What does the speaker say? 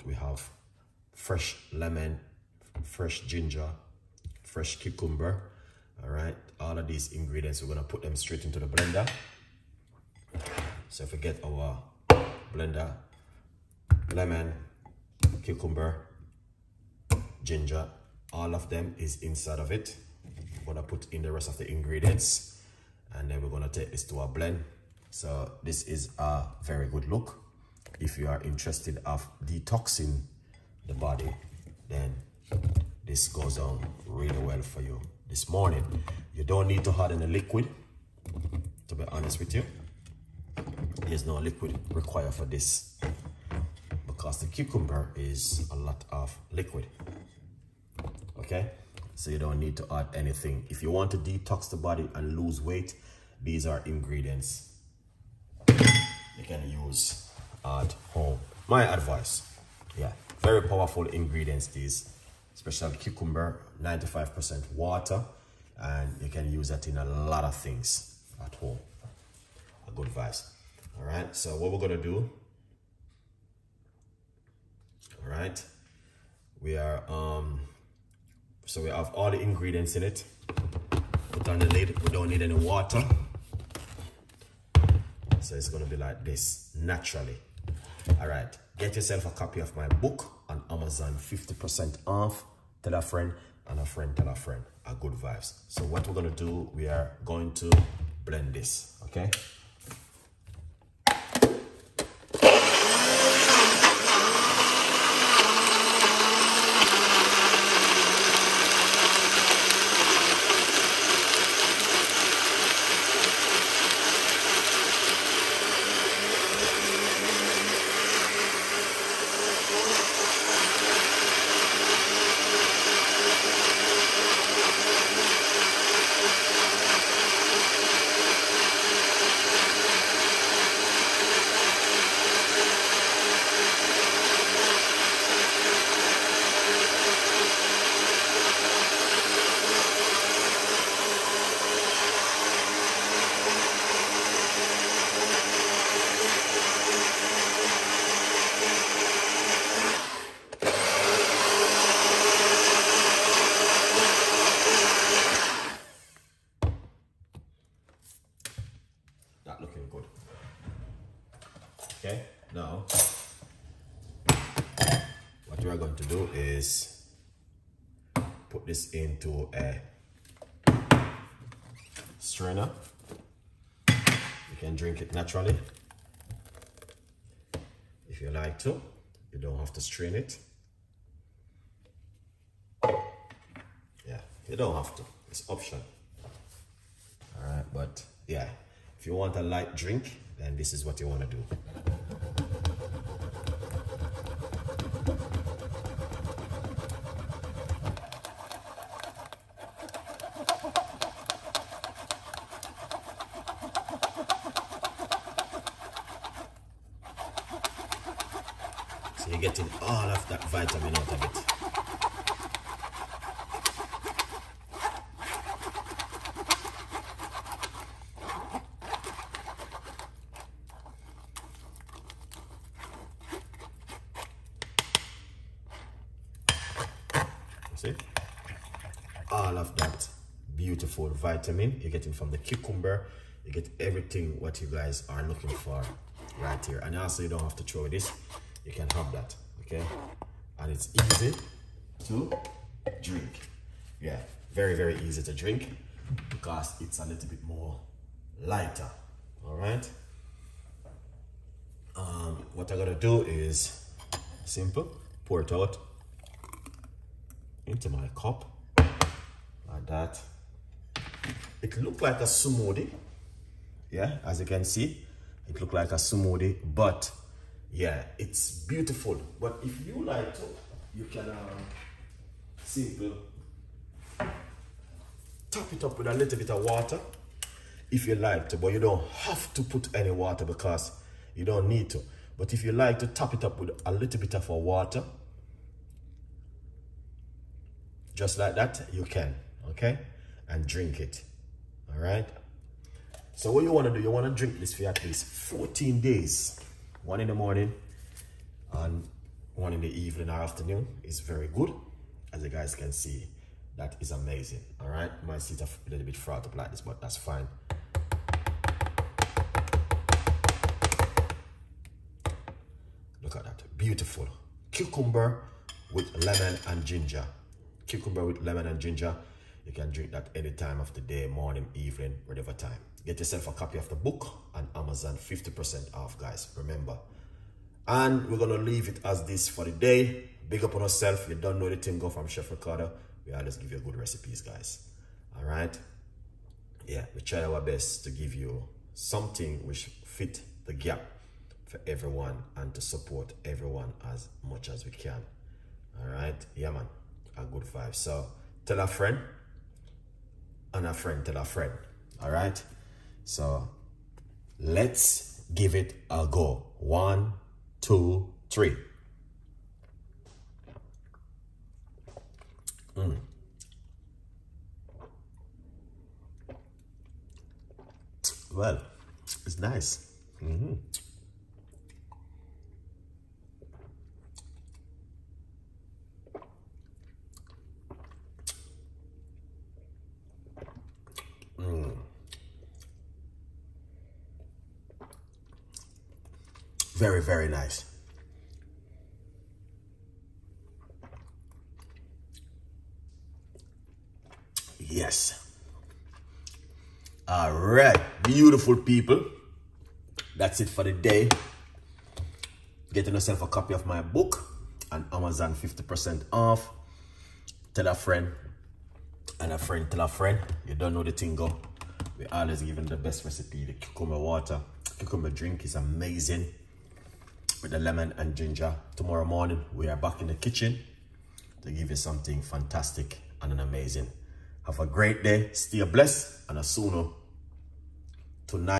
we have fresh lemon, fresh ginger, fresh cucumber. All right, all of these ingredients, we're gonna put them straight into the blender. So if we get our blender, lemon, cucumber, ginger, all of them is inside of it. We're gonna put in the rest of the ingredients, and then we're gonna take this to our blend. So this is a very good look. If you are interested of detoxing the body, then this goes on really well for you this morning. You don't need to add any liquid, to be honest with you. There's no liquid required for this because the cucumber is a lot of liquid. Okay, so you don't need to add anything. If you want to detox the body and lose weight, these are ingredients you can use at home. My advice, yeah, very powerful ingredients these, especially cucumber, 95% water, and you can use that in a lot of things at home. A good advice. All right, so what we're gonna do, all right, we are so we have all the ingredients in it. Put on the lid. We don't need any water, so it's gonna be like this naturally. All right, get yourself a copy of my book on Amazon, 50% off. Tell a friend, and a friend tell a friend. A good vibes. So what we're gonna do, we are going to blend this. Okay. That looking good. Okay, now what we are going to do is put this into a strainer. You can drink it naturally if you like to. You don't have to strain it. Yeah, you don't have to. It's optional. All right, but yeah, if you want a light drink, then this is what you want to do. So you're getting all of that vitamin out of it. See? All of that beautiful vitamin you're getting from the cucumber. You get everything what you guys are looking for right here. And also you don't have to throw this. You can have that, okay? And it's easy to drink. Yeah, very, very easy to drink because it's a little bit more lighter, all right? What I'm gonna do is simple, pour it out into my cup like that. It looked like a smoothie, yeah, as you can see, it looked like a smoothie, but yeah, it's beautiful. But if you like to, you can simply top it up with a little bit of water if you like to, but you don't have to put any water because you don't need to. But if you like to top it up with a little bit of water, just like that, you can, okay? And drink it, all right? So what you want to do, you want to drink this for at least 14 days. 1 in the morning and one in the evening or afternoon is very good. As you guys can see, that is amazing. All right, might see it a little bit frothed up like this, but that's fine. Look at that, beautiful. Cucumber with lemon and ginger. Cucumber with lemon and ginger. You can drink that any time of the day, morning, evening, whatever time. Get yourself a copy of the book on Amazon, 50% off, guys, remember. And we're gonna leave it as this for the day. Big up on yourself. You don't know the thing, go from Chef Ricardo. We always give you good recipes, guys. All right? Yeah, we try our best to give you something which fit the gap for everyone and to support everyone as much as we can. All right? Yeah, man, a good vibe. So tell a friend, and a friend tell a friend. All right? So let's give it a go. 1, 2, 3. Well, it's nice. Very, very nice. Yes. All right, beautiful people. That's it for the day. Getting yourself a copy of my book on Amazon, 50% off. Tell a friend, and a friend tell a friend. You don't know the thing, go. We always giving the best recipe. The cucumber water, cucumber drink is amazing with the lemon and ginger. Tomorrow morning, we are back in the kitchen to give you something fantastic and an amazing. Have a great day. Stay blessed, and a sooner tonight.